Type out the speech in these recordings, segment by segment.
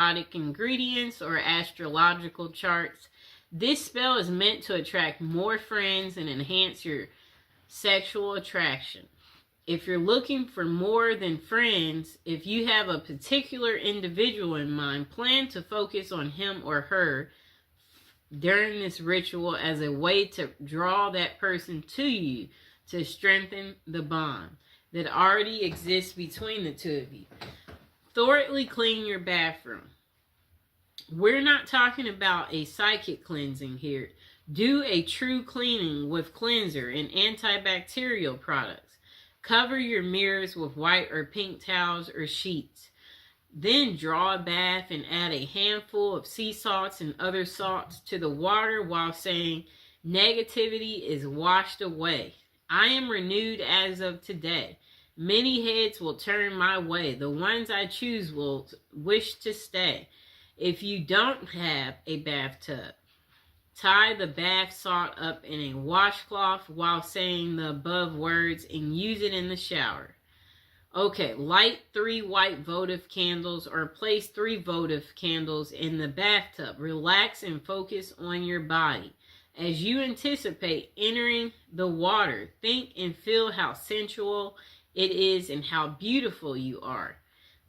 exotic ingredients or astrological charts. This spell is meant to attract more friends and enhance your sexual attraction. If you're looking for more than friends, if you have a particular individual in mind, plan to focus on him or her during this ritual as a way to draw that person to you to strengthen the bond that already exists between the two of you. Thoroughly clean your bathroom. We're not talking about a psychic cleansing here. Do a true cleaning with cleanser and antibacterial products. Cover your mirrors with white or pink towels or sheets. Then draw a bath and add a handful of sea salts and other salts to the water while saying, negativity is washed away. I am renewed as of today. Many heads will turn my way. The ones I choose will wish to stay. If you don't have a bathtub, tie the bath salt up in a washcloth while saying the above words and use it in the shower. Okay, light 3 white votive candles or place 3 votive candles in the bathtub. Relax and focus on your body. As you anticipate entering the water, think and feel how sensual it is and how beautiful you are.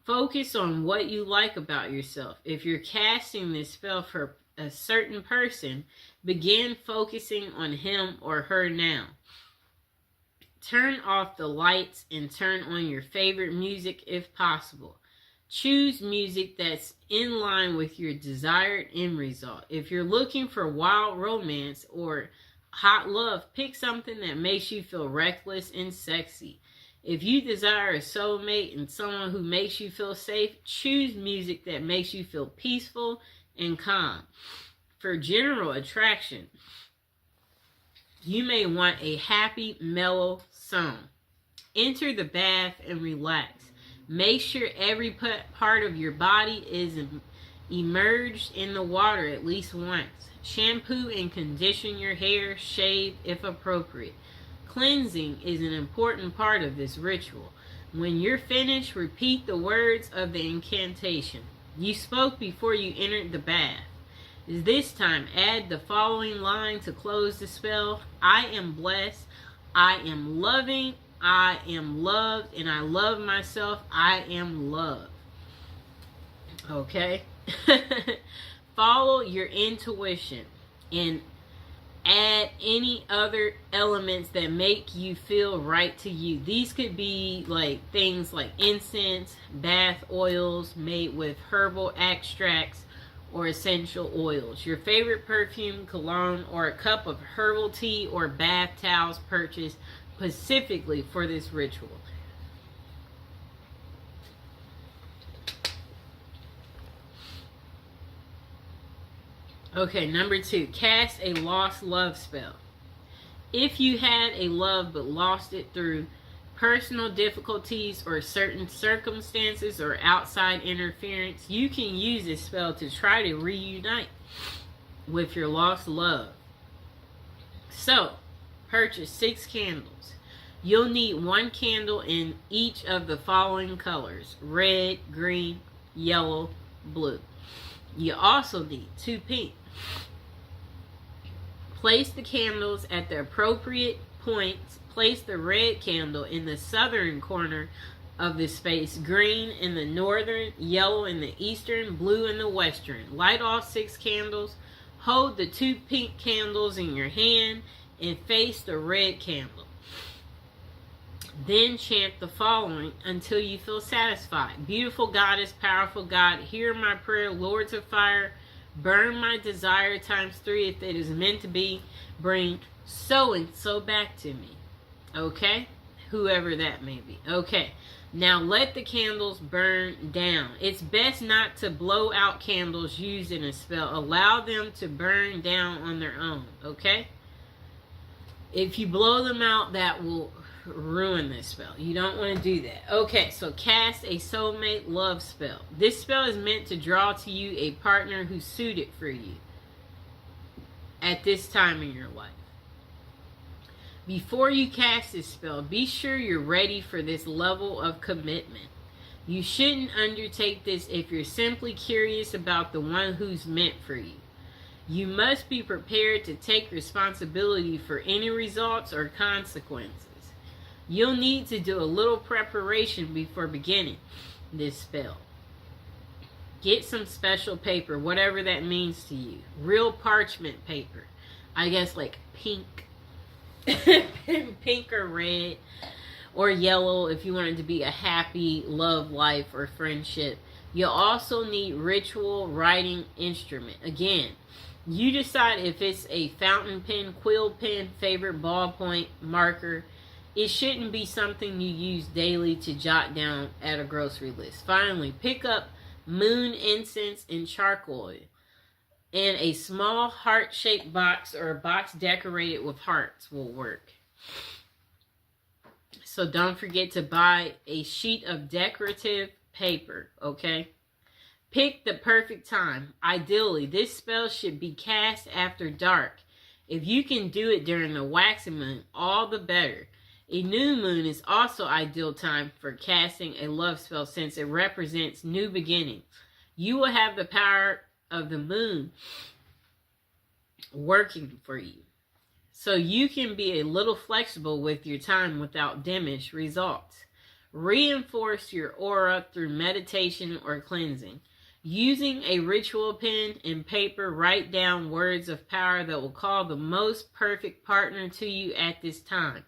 Focus on what you like about yourself. If you're casting this spell for a certain person, begin focusing on him or her now. Turn off the lights and turn on your favorite music if possible. Choose music that's in line with your desired end result. If you're looking for wild romance or hot love, pick something that makes you feel reckless and sexy. If you desire a soulmate and someone who makes you feel safe, choose music that makes you feel peaceful and calm. For general attraction, you may want a happy, mellow song. Enter the bath and relax. Make sure every part of your body is immersed in the water at least once. Shampoo and condition your hair, shave if appropriate. Cleansing is an important part of this ritual. When you're finished, repeat the words of the incantation you spoke before you entered the bath. This time, add the following line to close the spell. I am blessed. I am loving. I am loved. And I love myself. I am loved. Okay? Follow your intuition and add any other elements that make you feel right to you. These could be like things like incense, bath oils made with herbal extracts or essential oils, your favorite perfume, cologne, or a cup of herbal tea or bath towels purchased specifically for this ritual. Okay, number 2, cast a lost love spell. If you had a love but lost it through personal difficulties or certain circumstances or outside interference, you can use this spell to try to reunite with your lost love. So, purchase 6 candles. You'll need 1 candle in each of the following colors: red, green, yellow, blue. You also need 2 pink. Place the candles at the appropriate points. Place the red candle in the southern corner of the space, green in the northern, yellow in the eastern, blue in the western. Light all 6 candles. Hold the 2 pink candles in your hand and face the red candle. Then chant the following until you feel satisfied. Beautiful goddess, powerful God, hear my prayer. Lords of fire, burn my desire times 3 if it is meant to be. Bring so and so back to me. Okay? Whoever that may be. Okay. Now let the candles burn down. It's best not to blow out candles used in a spell. Allow them to burn down on their own. Okay? If you blow them out, that will ruin this spell. You don't want to do that. Okay, so cast a soulmate love spell. This spell is meant to draw to you a partner who's suited for you at this time in your life. Before you cast this spell, be sure you're ready for this level of commitment. You shouldn't undertake this if you're simply curious about the one who's meant for you. You must be prepared to take responsibility for any results or consequences. You'll need to do a little preparation before beginning this spell. Get some special paper, whatever that means to you. Real parchment paper. I guess like pink. Pink or red or yellow if you want it to be a happy love life or friendship. You'll also need ritual writing instrument. Again, you decide if it's a fountain pen, quill pen, favorite ballpoint, marker. It shouldn't be something you use daily to jot down at a grocery list. Finally, pick up moon incense and charcoal. And a small heart-shaped box or a box decorated with hearts will work. So don't forget to buy a sheet of decorative paper, okay? Pick the perfect time. Ideally, this spell should be cast after dark. If you can do it during the waxing moon, all the better. A new moon is also ideal time for casting a love spell since it represents new beginnings. You will have the power of the moon working for you. So you can be a little flexible with your time without diminished results. Reinforce your aura through meditation or cleansing. Using a ritual pen and paper, write down words of power that will call the most perfect partner to you at this time.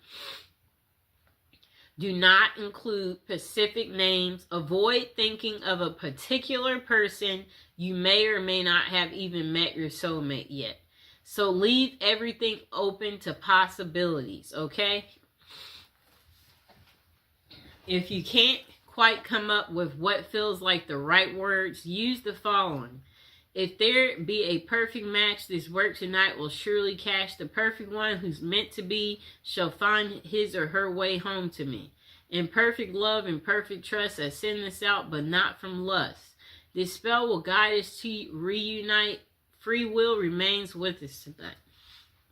Do not include specific names. Avoid thinking of a particular person. You may or may not have even met your soulmate yet. So leave everything open to possibilities, okay? If you can't quite come up with what feels like the right words, use the following. If there be a perfect match, this work tonight will surely catch the perfect one who's meant to be, shall find his or her way home to me. In perfect love and perfect trust, I send this out, but not from lust. This spell will guide us to reunite. Free will remains with us tonight.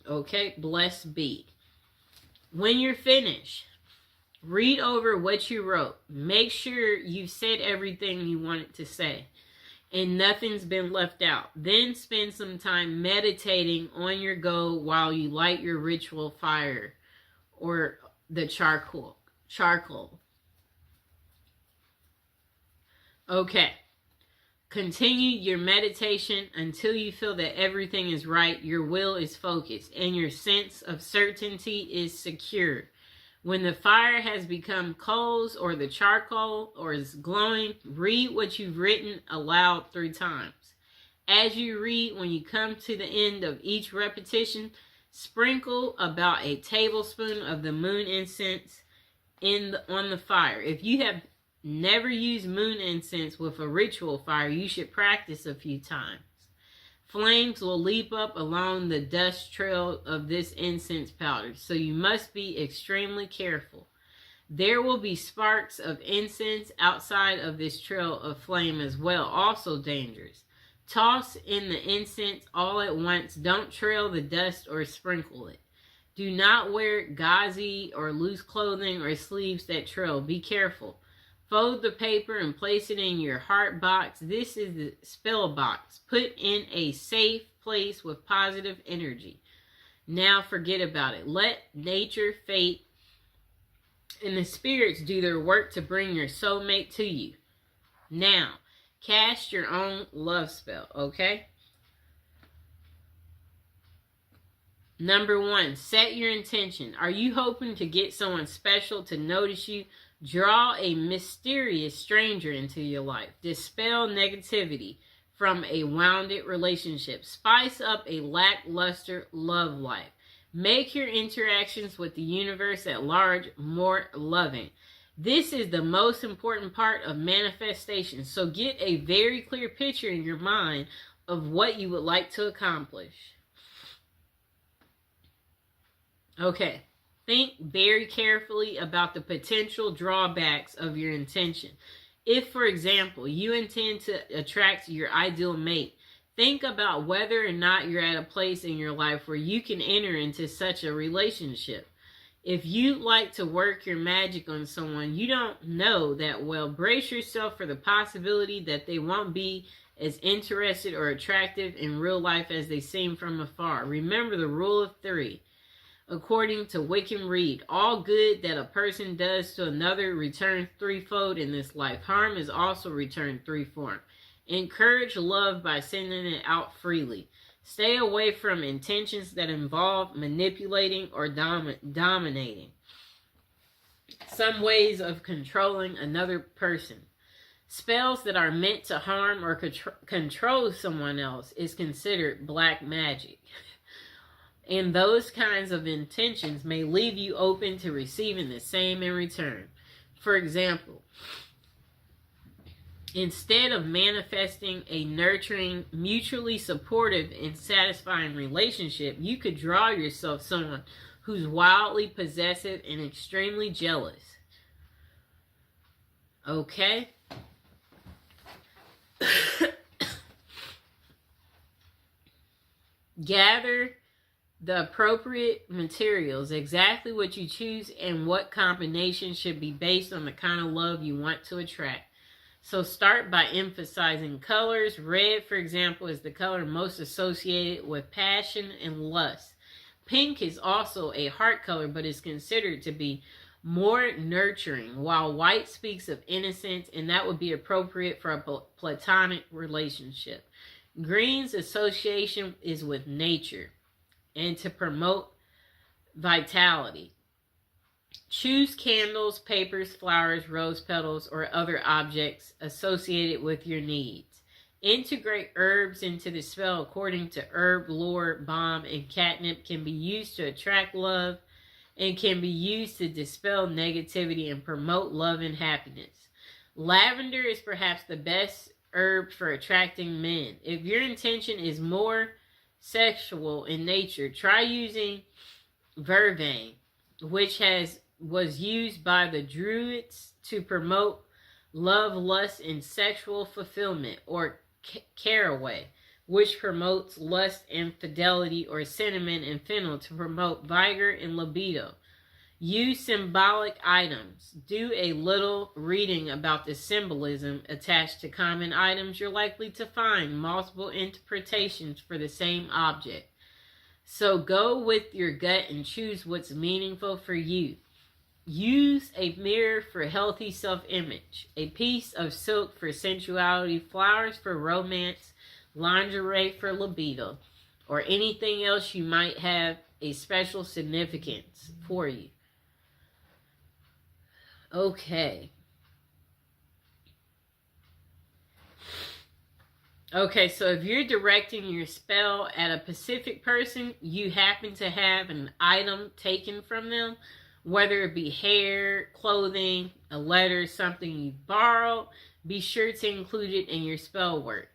Okay, blessed be. When you're finished, read over what you wrote. Make sure you've said everything you wanted to say and nothing's been left out. Then spend some time meditating on your goal while you light your ritual fire or the charcoal. Okay. Continue your meditation until you feel that everything is right, your will is focused, and your sense of certainty is secure. When the fire has become coals or the charcoal or is glowing, read what you've written aloud 3 times. As you read, when you come to the end of each repetition, sprinkle about a tablespoon of the moon incense on the fire. If you have never use moon incense with a ritual fire, you should practice a few times. Flames will leap up along the dust trail of this incense powder, so you must be extremely careful. There will be sparks of incense outside of this trail of flame as well, also dangerous. Toss in the incense all at once. Don't trail the dust or sprinkle it. Do not wear gauzy or loose clothing or sleeves that trail. Be careful. Fold the paper and place it in your heart box. This is the spell box. Put in a safe place with positive energy. Now forget about it. Let nature, fate, and the spirits do their work to bring your soulmate to you. Now, cast your own love spell, okay? Number 1, set your intention. Are you hoping to get someone special to notice you? Draw a mysterious stranger into your life. Dispel negativity from a wounded relationship. Spice up a lackluster love life. Make your interactions with the universe at large more loving. This is the most important part of manifestation. So get a very clear picture in your mind of what you would like to accomplish. Okay. Think very carefully about the potential drawbacks of your intention. If, for example, you intend to attract your ideal mate, think about whether or not you're at a place in your life where you can enter into such a relationship. If you'd like to work your magic on someone you don't know that well, brace yourself for the possibility that they won't be as interested or attractive in real life as they seem from afar. Remember the rule of three. According to Wickham Reed, all good that a person does to another returns threefold in this life. Harm is also returned threefold. Encourage love by sending it out freely. Stay away from intentions that involve manipulating or dominating. Some ways of controlling another person. Spells that are meant to harm or control someone else is considered black magic. And those kinds of intentions may leave you open to receiving the same in return. For example, instead of manifesting a nurturing, mutually supportive, and satisfying relationship, you could draw yourself someone who's wildly possessive and extremely jealous. Okay? Gather the appropriate materials, exactly what you choose and what combination should be based on the kind of love you want to attract. So start by emphasizing colors. Red, for example, is the color most associated with passion and lust. Pink is also a heart color, but is considered to be more nurturing, while white speaks of innocence, and that would be appropriate for a platonic relationship. Green's association is with nature and to promote vitality. Choose candles, papers, flowers, rose petals, or other objects associated with your needs. Integrate herbs into the spell according to herb lore. Balm and catnip can be used to attract love and can be used to dispel negativity and promote love and happiness. Lavender is perhaps the best herb for attracting men. If your intention is more sexual in nature, try using vervain, which was used by the Druids to promote love, lust, and sexual fulfillment, or caraway, which promotes lust and fidelity, or cinnamon and fennel to promote vigor and libido. Use symbolic items. Do a little reading about the symbolism attached to common items. You're likely to find multiple interpretations for the same object. So go with your gut and choose what's meaningful for you. Use a mirror for healthy self-image, a piece of silk for sensuality, flowers for romance, lingerie for libido, or anything else you might have a special significance for you. Okay. Okay, so if you're directing your spell at a specific person, you happen to have an item taken from them, whether it be hair, clothing, a letter, something you borrowed, be sure to include it in your spell work.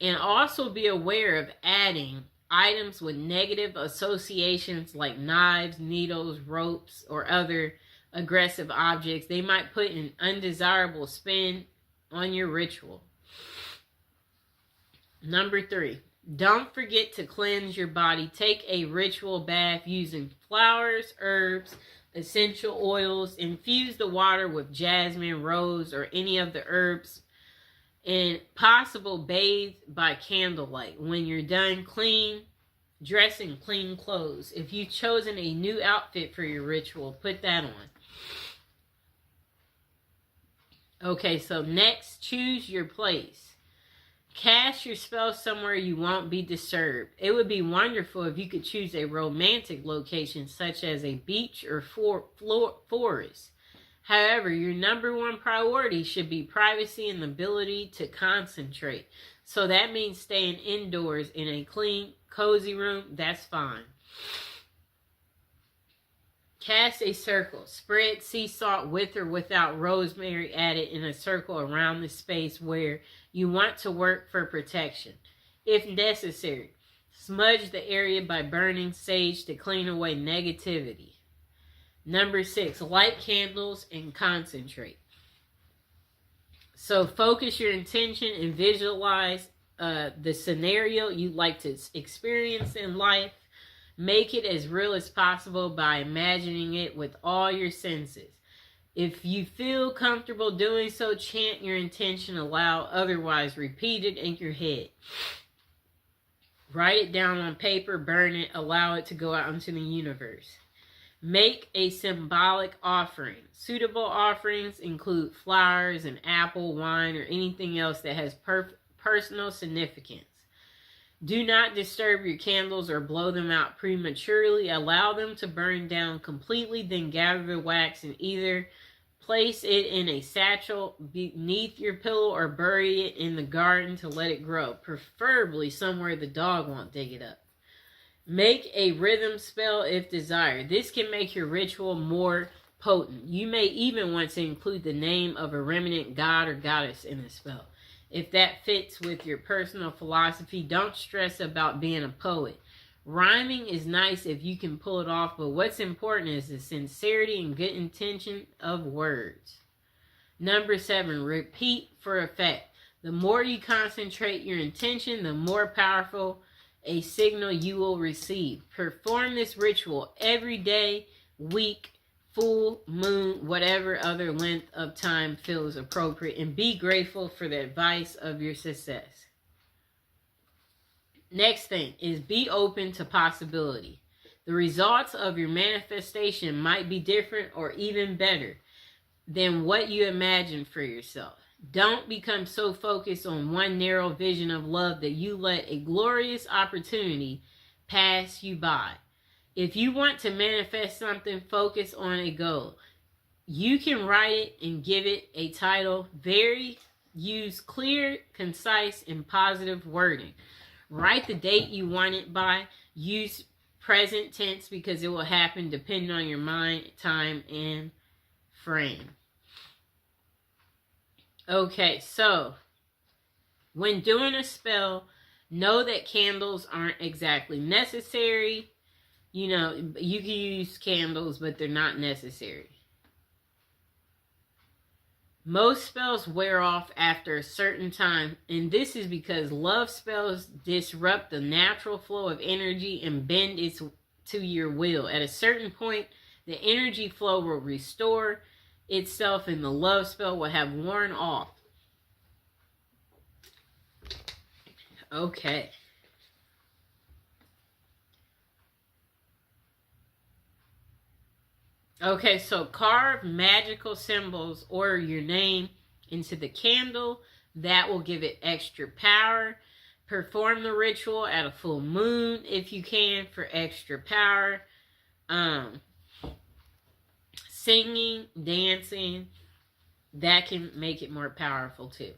And also be aware of adding items with negative associations like knives, needles, ropes, or other aggressive objects. They might put an undesirable spin on your ritual. Number 3, don't forget to cleanse your body. Take a ritual bath using flowers, herbs, essential oils. Infuse the water with jasmine, rose, or any of the herbs. And possible bathe by candlelight. When you're done, dress in clean clothes. If you've chosen a new outfit for your ritual, put that on. Okay, so next, choose your place. Cast your spell somewhere you won't be disturbed. It would be wonderful if you could choose a romantic location such as a beach or forest. However, your number one priority should be privacy and the ability to concentrate. So that means staying indoors in a clean, cozy room. That's fine. Cast a circle. Spread sea salt with or without rosemary added in a circle around the space where you want to work for protection. If necessary, smudge the area by burning sage to clean away negativity. Number 6, light candles and concentrate. So focus your intention and visualize the scenario you'd like to experience in life. Make it as real as possible by imagining it with all your senses. If you feel comfortable doing so, chant your intention aloud, otherwise repeat it in your head. Write it down on paper, burn it, allow it to go out into the universe. Make a symbolic offering. Suitable offerings include flowers, an apple, wine, or anything else that has personal significance. Do not disturb your candles or blow them out prematurely. Allow them to burn down completely, then gather the wax and either place it in a satchel beneath your pillow or bury it in the garden to let it grow, preferably somewhere the dog won't dig it up. Make a rhythm spell if desired. This can make your ritual more potent. You may even want to include the name of a remnant god or goddess in the spell. If that fits with your personal philosophy, don't stress about being a poet. Rhyming is nice if you can pull it off, but what's important is the sincerity and good intention of words. Number 7, repeat for effect. The more you concentrate your intention, the more powerful a signal you will receive. Perform this ritual every day, week, full moon, whatever other length of time feels appropriate, and be grateful for the advice of your success. Next thing is be open to possibility. The results of your manifestation might be different or even better than what you imagined for yourself. Don't become so focused on one narrow vision of love that you let a glorious opportunity pass you by. If you want to manifest something, focus on a goal. You can write it and give it a title. Use clear, concise, and positive wording. Write the date you want it by. Use present tense because it will happen depending on your mind, time, and frame. Okay, so when doing a spell, know that candles aren't exactly necessary. You know, you can use candles, but they're not necessary. Most spells wear off after a certain time, and this is because love spells disrupt the natural flow of energy and bend it to your will. At a certain point, the energy flow will restore itself and the love spell will have worn off. Okay. Okay, so carve magical symbols or your name into the candle. That will give it extra power. Perform the ritual at a full moon if you can for extra power. Singing, dancing, that can make it more powerful too.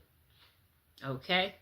Okay?